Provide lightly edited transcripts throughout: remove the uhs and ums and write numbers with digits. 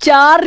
4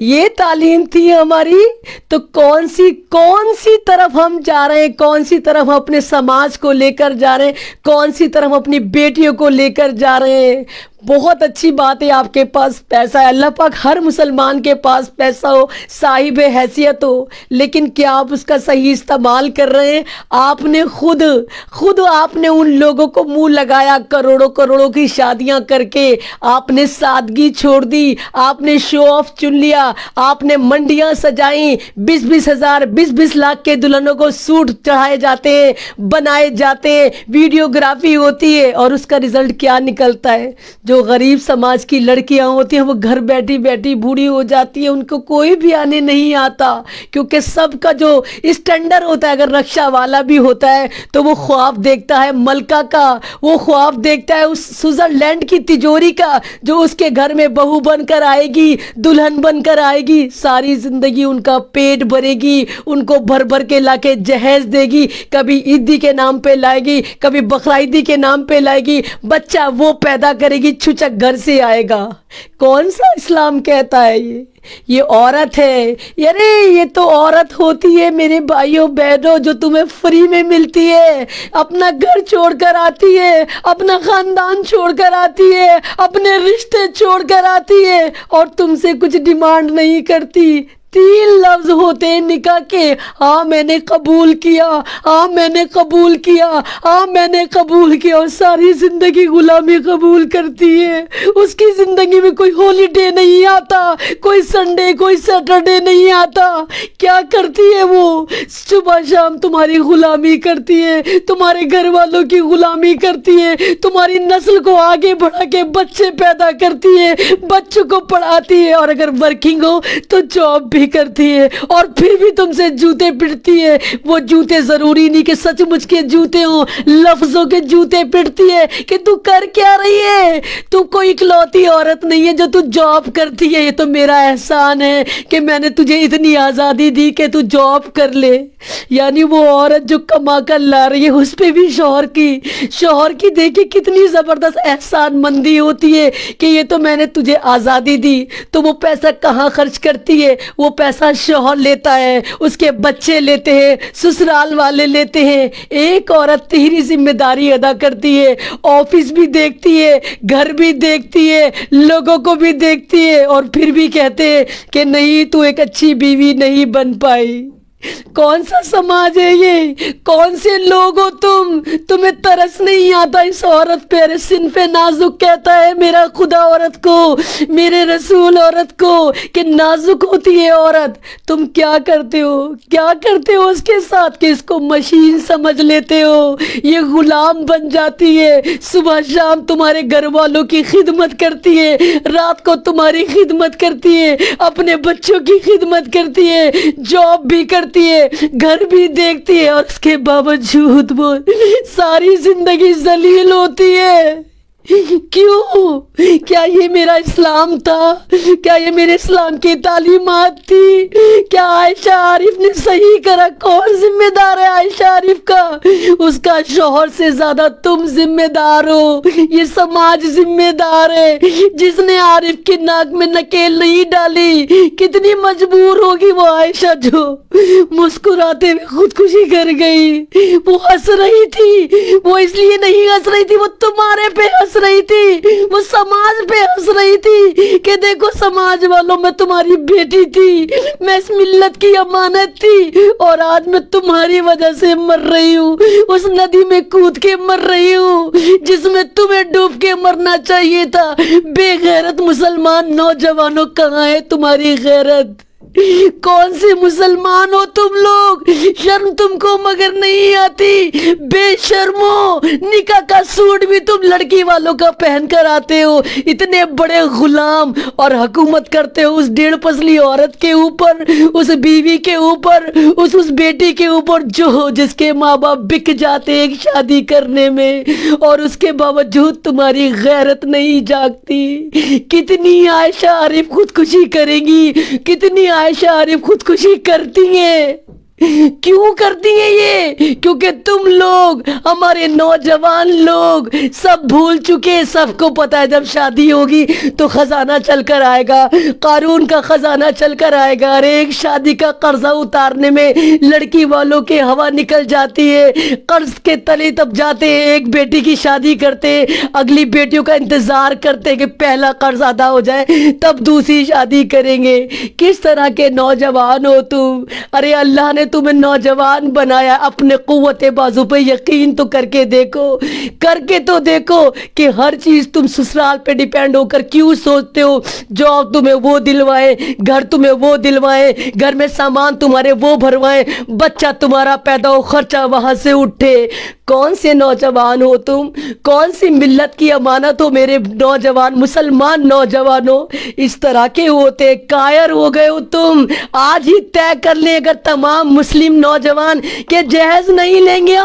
یہ تعلیم تھی ہماری، تو کون سی طرف ہم جا رہے ہیں، کون سی طرف ہم اپنے سماج کو لے کر جا رہے ہیں، کون سی طرف اپنی بیٹیوں کو لے کر جا رہے ہیں۔ بہت اچھی بات ہے آپ کے پاس پیسہ ہے، اللہ پاک ہر مسلمان کے پاس پیسہ ہو، صاحب حیثیت ہو، لیکن کیا آپ اس کا صحیح استعمال کر رہے ہیں؟ آپ نے خود آپ نے ان لوگوں کو منہ لگایا، کروڑوں کی شادیاں کر کے آپ نے سادگی چھوڑ دی، آپ نے شو آف چن لیا، آپ نے منڈیاں سجائیں، 20,000 20 لاکھ کے دلہنوں کو سوٹ چڑھائے جاتے ہیں، بنائے جاتے ہیں، ویڈیوگرافی ہوتی ہے، اور اس کا رزلٹ کیا نکلتا ہے؟ جو غریب سماج کی لڑکیاں ہوتی ہیں وہ گھر بیٹھی بیٹھی بوڑھی ہو جاتی ہیں، ان کو کوئی بھی آنے نہیں آتا، کیونکہ سب کا جو اسٹینڈرڈ ہوتا ہے، اگر رکشہ والا بھی ہوتا ہے تو وہ خواب دیکھتا ہے ملکہ کا، وہ خواب دیکھتا ہے اس سوئٹزرلینڈ کی تجوری کا جو اس کے گھر میں بہو بن کر آئے گی، دلہن بن کر آئے گی، ساری زندگی ان کا پیٹ بھرے گی، ان کو بھر بھر کے لا کے جہیز دے گی، کبھی عیدی کے نام پہ لائے گی، کبھی بقرعیدی کے نام پہ لائے گی، بچہ وہ پیدا کرے گی، چھچک گھر سے آئے گا۔ کون سا اسلام کہتا ہے یہ عورت ہے؟ یارے یہ تو عورت ہوتی ہے میرے بھائیوں بہنوں، جو تمہیں فری میں ملتی ہے، اپنا گھر چھوڑ کر آتی ہے، اپنا خاندان چھوڑ کر آتی ہے، اپنے رشتے چھوڑ کر آتی ہے، اور تم سے کچھ ڈیمانڈ نہیں کرتی۔ 3 لفظ ہوتے ہیں نکاح کے، ہاں میں نے قبول کیا، ہاں میں نے قبول کیا، ہاں میں نے قبول کیا، اور ساری زندگی غلامی قبول کرتی ہے۔ اس کی زندگی میں کوئی ہالیڈے نہیں آتا، کوئی سنڈے کوئی سیٹرڈے نہیں آتا۔ کیا کرتی ہے وہ؟ صبح شام تمہاری غلامی کرتی ہے، تمہارے گھر والوں کی غلامی کرتی ہے، تمہاری نسل کو آگے بڑھا کے بچے پیدا کرتی ہے، بچوں کو پڑھاتی ہے، اور اگر ورکنگ ہو تو جاب بھی کرتی ہے، اور پھر بھی تم سے جوتے پڑتی ہے۔ وہ جوتے ضروری نہیں کہ سچ مچ کے جوتے ہوں، لفظوں کے جوتے پڑتی ہے کہ تو کر کیا رہی ہے؟ تو کوئی اکلوتی عورت نہیں ہے جو تو جاب کرتی ہے، یہ تو میرا احسان ہے کہ میں نے تجھے اتنی آزادی دی کہ تو جاب کر لے۔ یعنی وہ عورت جو کما کر لا رہی ہے، اس پہ بھی شوہر کی دیکھیں کتنی زبردست احسان مندی ہوتی ہے کہ یہ تو میں نے تجھے آزادی دی، تو وہ پیسہ کہاں خرچ کرتی ہے؟ وہ پیسہ شوہر لیتا ہے، اس کے بچے لیتے ہیں، سسرال والے لیتے ہیں۔ ایک عورت تیری ذمہ داری ادا کرتی ہے، آفس بھی دیکھتی ہے، گھر بھی دیکھتی ہے، لوگوں کو بھی دیکھتی ہے، اور پھر بھی کہتے ہیں کہ نہیں تو ایک اچھی بیوی نہیں بن پائی۔ کون سا سماج ہے یہ؟ کون سے لوگ ہو تمہیں ترس نہیں آتا اس عورت پہ؟ ارے صنف نازک کہتا ہے میرا خدا عورت کو، میرے رسول عورت کو، کہ نازک ہوتی ہے عورت۔ تم کیا کرتے ہو اس کے ساتھ کہ اس کو مشین سمجھ لیتے ہو، یہ غلام بن جاتی ہے، صبح شام تمہارے گھر والوں کی خدمت کرتی ہے، رات کو تمہاری خدمت کرتی ہے، اپنے بچوں کی خدمت کرتی ہے، جاب بھی کرتی ہے، گھر بھی دیکھتی ہے، اور اس کے باوجود وہ ساری زندگی ذلیل ہوتی ہے۔ کیوں؟ کیا یہ میرا اسلام تھا؟ کیا یہ میرے اسلام کی تعلیمات تھی؟ کیا عائشہ عارف نے صحیح کرا؟ کون ذمہ دار ہے عائشہ عارف کا؟ اس کا شوہر سے زیادہ تم ذمہ دار ہو، یہ سماج ذمہ دار ہے۔ جس نے عارف کی ناک میں نکیل نہیں ڈالی، کتنی مجبور ہوگی وہ عائشہ جو مسکراتے ہوئے خودکشی کر گئی۔ وہ ہنس رہی تھی، وہ اس لیے نہیں ہنس رہی تھی، وہ تمہارے پہ ہنس رہی تھی، وہ سماج پہ ہنس رہی تھی کہ دیکھو سماج والوں، میں تمہاری بیٹی تھی، میں اس ملت کی امانت تھی، اور آج میں تمہاری وجہ سے مر رہی ہوں، اس ندی میں کود کے مر رہی ہوں جس میں تمہیں ڈوب کے مرنا چاہیے تھا۔ بے غیرت مسلمان نوجوانوں، کہاں ہے تمہاری غیرت؟ کون سے مسلمان ہو تم لوگ؟ شرم تم کو مگر نہیں آتی؟ بے شرمو، نکاح کا سوٹ بھی تم لڑکی والوں کا پہن کر آتے ہو، اتنے بڑے غلام، اور حکومت کرتے ہو اس 1.5 پسلی عورت کے اوپر، اس بیوی کے اوپر، اس بیٹی کے اوپر جس کے ماں باپ بک جاتے ایک شادی کرنے میں، اور اس کے باوجود تمہاری غیرت نہیں جاگتی۔ کتنی عائشہ عارف خودکشی کریں گی، کتنی عائشہ عارف خودکشی کرتی ہیں؟ کیوں کرتی ہیں یہ؟ کیونکہ تم لوگ، ہمارے نوجوان لوگ سب بھول چکے. سب کو پتا ہے جب شادی ہوگی تو خزانہ چل کر آئے گا، قارون کا خزانہ چل کر آئے گا. ارے ایک شادی کا قرضہ اتارنے میں لڑکی والوں کے ہوا نکل جاتی ہے، قرض کے تلے تب جاتے ہیں. ایک بیٹی کی شادی کرتے، اگلی بیٹیوں کا انتظار کرتے کہ پہلا قرض ادا ہو جائے تب دوسری شادی کریں گے. کس طرح کے نوجوان ہو تم؟ ارے اللہ نے تمہیں نوجوان بنایا، اپنے قوت بازو پہ یقین تو کر کے دیکھو، کر کے تو دیکھو کہ ہر چیز تم سسرال پہ ڈیپینڈ ہو کر کیوں سوچتے ہو؟ جاب تمہیں وہ دلوائے، گھر تمہیں وہ دلوائے، گھر میں سامان تمہارے وہ بھروائے، بچہ تمہارا پیدا ہو، خرچہ وہاں سے اٹھے. کون سے نوجوان ہو تم؟ کون سی ملت کی امانت ہو میرے نوجوان مسلمان نوجوانوں؟ اس طرح کے ہوتے کائر ہو گئے ہو تم. آج ہی طے کر لیں اگر تمام مسلم نوجوان کہ جہیز نہیں لیں گے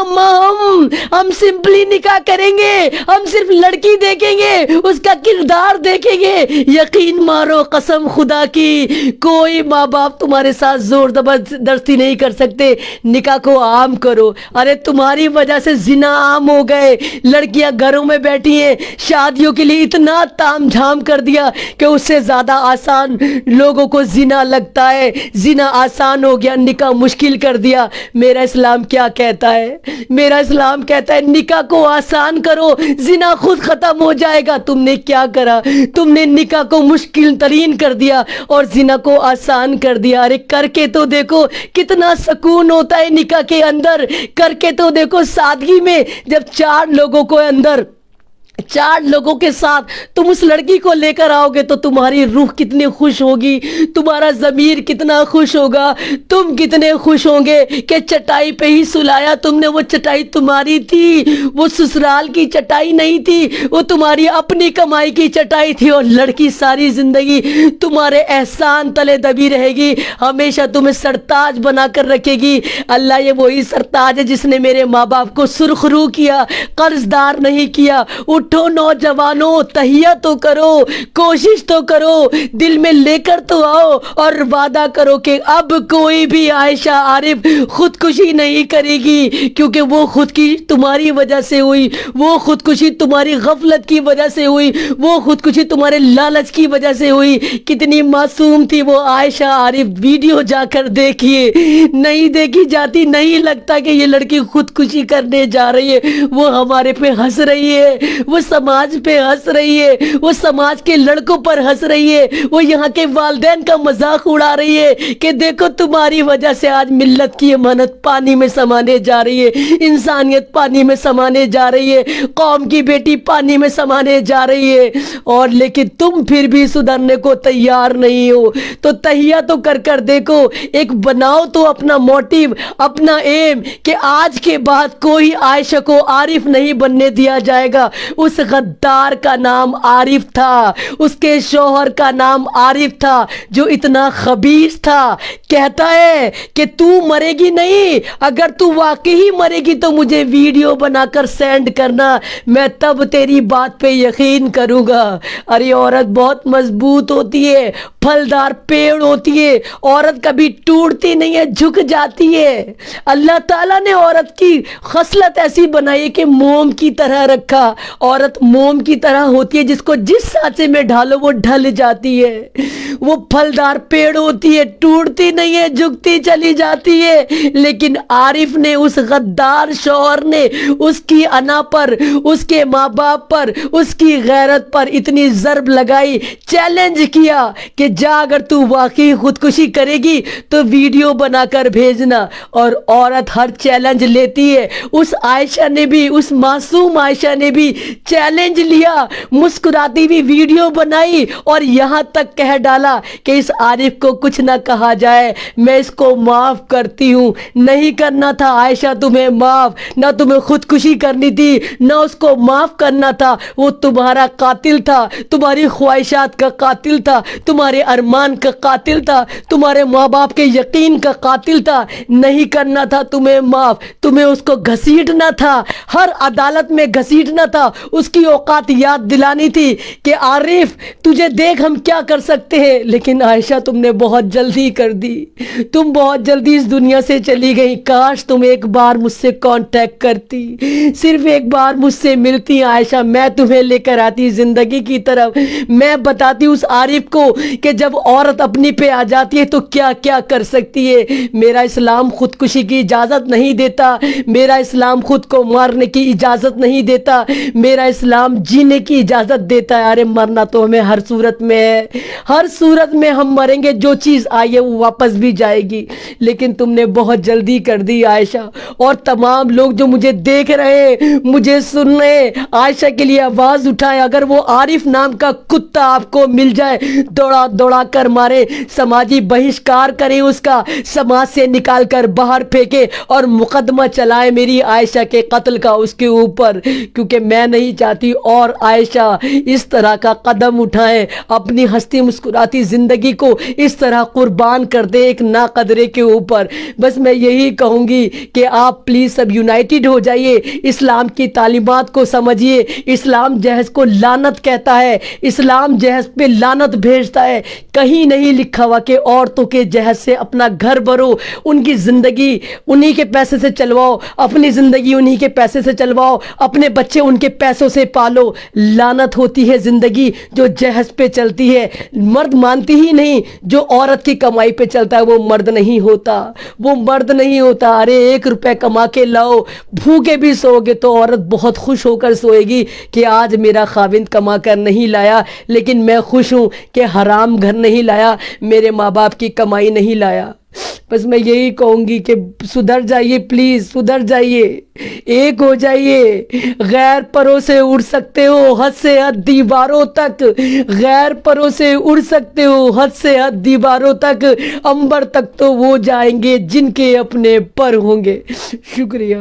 ہم سمپلی نکاح کریں گے، ہم صرف لڑکی دیکھیں گے، اس کا کردار دیکھیں گے. یقین مارو قسم خدا کی، کوئی ماں باپ تمہارے ساتھ زور زبردستی نہیں کر سکتے. نکاح کو عام کرو. ارے تمہاری وجہ سے زنا عام ہو گئے، لڑکیاں گھروں میں بیٹھی ہیں، شادیوں کے لیے اتنا تام جھام کر دیا کہ اس سے زیادہ آسان لوگوں کو زنا لگتا ہے. زنا آسان ہو گیا، نکاح مشکل کر دیا. میرا اسلام کیا کہتا ہے؟ میرا اسلام کہتا ہے نکاح کو آسان کرو، زنا خود ختم ہو جائے گا. تم نے کیا کرا؟ تم نے نکاح کو مشکل ترین کر دیا اور زنا کو آسان کر دیا. ارے کر کے تو دیکھو کتنا سکون ہوتا ہے نکاح کے اندر. کر کے تو دیکھو سادگی میں، جب چار لوگوں کے ساتھ تم اس لڑکی کو لے کر آؤ گے تو تمہاری روح کتنی خوش ہوگی، تمہارا ضمیر کتنا خوش ہوگا، تم کتنے خوش ہوں گے کہ چٹائی پہ ہی سلایا تم نے. وہ چٹائی تمہاری تھی، وہ سسرال کی چٹائی نہیں تھی، وہ تمہاری اپنی کمائی کی چٹائی تھی. اور لڑکی ساری زندگی تمہارے احسان تلے دبی رہے گی، ہمیشہ تمہیں سرتاج بنا کر رکھے گی. اللہ یہ وہی سرتاج ہے جس نے میرے ماں باپ کو سرخ رو کیا، قرض دار نہیں کیا. اٹھو نوجوانوں، تہیہ تو کرو، کوشش تو کرو، دل میں لے کر تو آؤ اور وعدہ کرو کہ اب کوئی بھی عائشہ عارف خودکشی نہیں کرے گی. کیونکہ وہ خودکشی تمہاری وجہ سے ہوئی، وہ خودکشی تمہاری غفلت کی وجہ سے ہوئی، وہ خودکشی تمہارے لالچ کی وجہ سے ہوئی. کتنی معصوم تھی وہ عائشہ عارف، ویڈیو جا کر دیکھیے. نہیں دیکھی جاتی، نہیں لگتا کہ یہ لڑکی خودکشی کرنے جا رہی ہے. وہ ہمارے پہ ہنس رہی ہے، وہ سماج پہ ہنس رہی ہے، وہ سماج کے لڑکوں پر ہنس رہی ہے، وہ یہاں کے والدین کا مذاق اڑا رہی ہے کہ دیکھو تمہاری وجہ سے آج ملت کی امانت پانی میں سمانے جا رہی ہے، انسانیت پانی میں سمانے جا رہی ہے، قوم کی بیٹی پانی میں سمانے جا رہی ہے. اور لیکن تم پھر بھی سدھرنے کو تیار نہیں ہو. تو تہیہ تو کر دیکھو، ایک بناؤ تو اپنا موٹیو، اپنا ایم کہ آج کے بعد کوئی عائشہ کو عارف نہیں بننے دیا جائے گا. اس غدار کا نام عارف تھا، اس کے شوہر کا نام عارف تھا جو اتنا خبیث تھا. کہتا ہے کہ تو مرے گی نہیں، اگر تو واقعی مرے گی تو مجھے ویڈیو بنا کر سینڈ کرنا، میں تب تیری بات پہ یقین کروں گا. ارے عورت بہت مضبوط ہوتی ہے، پھلدار پیڑ ہوتی ہے، عورت کبھی ٹوٹتی نہیں ہے، جھک جاتی ہے. اللہ تعالیٰ نے عورت کی خصلت ایسی بنائی ہے کہ موم کی طرح رکھا. عورت موم کی طرح ہوتی ہے، جس کو جس سانچے میں ڈالو وہ ڈھل جاتی ہے. وہ پھلدار پیڑ ہوتی ہے، ٹوٹتی نہیں ہے، جھکتی چلی جاتی ہے. لیکن عارف نے، اس غدار شوہر نے اس کی انا پر، اس کے ماں باپ پر، اس کی غیرت پر اتنی ضرب لگائی، چیلنج کیا کہ جا اگر تو واقعی خودکشی کرے گی تو ویڈیو بنا کر بھیجنا. اور عورت ہر چیلنج لیتی ہے. اس عائشہ نے بھی، اس معصوم عائشہ نے بھی چیلنج لیا، مسکراتی ہوئی ویڈیو بنائی اور یہاں تک کہہ ڈالا کہ اس عارف کو کچھ نہ کہا جائے، میں اس کو معاف کرتی ہوں. نہیں کرنا تھا عائشہ تمہیں معاف، نہ تمہیں خودکشی کرنی تھی، نہ اس کو معاف کرنا تھا. وہ تمہارا قاتل تھا، تمہاری خواہشات کا قاتل تھا، تمہارے ارمان کا قاتل تھا، تمہارے ماں باپ کے یقین کا قاتل تھا. نہیں کرنا تھا تمہیں معاف، تمہیں اس کو گھسیٹنا تھا، ہر عدالت میں گھسیٹنا تھا، اس کی اوقات یاد دلانی تھی کہ عارف تجھے دیکھ ہم کیا کر سکتے ہیں، لیکن عائشہ تم نے بہت جلدی کر دی، تم بہت جلدی اس دنیا سے چلی گئی۔ کاش تم ایک بار مجھ سے کانٹیکٹ کرتی، صرف ایک بار مجھ سے ملتی عائشہ، میں تمہیں لے کر آتی زندگی کی طرف، میں بتاتی اس عارف کو کہ جب عورت اپنی پہ آ جاتی ہے تو کیا کیا کر سکتی ہے۔ میرا اسلام خودکشی کی اجازت نہیں دیتا، میرا اسلام خود کو مارنے کی اجازت نہیں دیتا، میرا اسلام جینے کی اجازت دیتا ہے۔ ارے مرنا تو ہمیں ہر صورت میں ہے، ہر صورت میں ہم مریں گے، جو چیز آئی ہے وہ واپس بھی جائے گی، لیکن تم نے بہت جلدی کر دی عائشہ۔ اور تمام لوگ جو مجھے دیکھ رہے ہیں، مجھے سن رہے ہیں، عائشہ کے لیے آواز اٹھائیں، اگر وہ عارف نام کا کتا آپ کو مل جائے دوڑا دوڑا کر مارے، سماجی بہشکار کریں، اس کا سماج سے نکال کر باہر پھینکے اور مقدمہ چلائے میری عائشہ کے قتل کا اس کے اوپر، کیونکہ میں نہیں چاہتی اور عائشہ اس طرح کا قدم اٹھائے، اپنی ہستی مسکراتی زندگی کو اس طرح قربان کر دے ایک ناقدرے کے اوپر۔ بس میں یہی کہوں گی کہ آپ پلیز سب یونائٹڈ ہو جائیے، اسلام کی تعلیمات کو سمجھیے۔ اسلام جہیز کو لعنت کہتا ہے، اسلام جہیز پہ لعنت بھیجتا ہے، کہیں نہیں لکھا ہوا کہ عورتوں کے جہیز سے اپنا گھر بھرو، ان کی زندگی انہی کے پیسے سے چلواؤ، اپنی زندگی انہی کے پیسے سے چلواؤ، اپنے بچے ان کے پیسوں سے پالو۔ لعنت ہوتی ہے زندگی جو جہیز پہ چلتی ہے، مرد مانتی ہی نہیں، جو عورت کی کمائی پہ چلتا ہے وہ مرد نہیں ہوتا، وہ مرد نہیں ہوتا۔ ارے 1 روپے کما کے لاؤ، بھوکے بھی سو گے تو عورت بہت خوش ہو کر سوئے گی کہ آج میرا خاوند کما کر نہیں لایا، لیکن میں خوش ہوں کہ حرام گھر نہیں لایا، میرے ماں باپ کی کمائی نہیں لایا۔ بس میں یہی کہوں گی کہ سدھر جائیے، پلیز سدھر جائیے، ایک ہو جائیے۔ غیر پروں سے اڑ سکتے ہو حد سے حد دیواروں تک، غیر پروں سے اڑ سکتے ہو حد سے حد دیواروں تک، عنبر تک تو وہ جائیں گے جن کے اپنے پر ہوں گے۔ شکریہ۔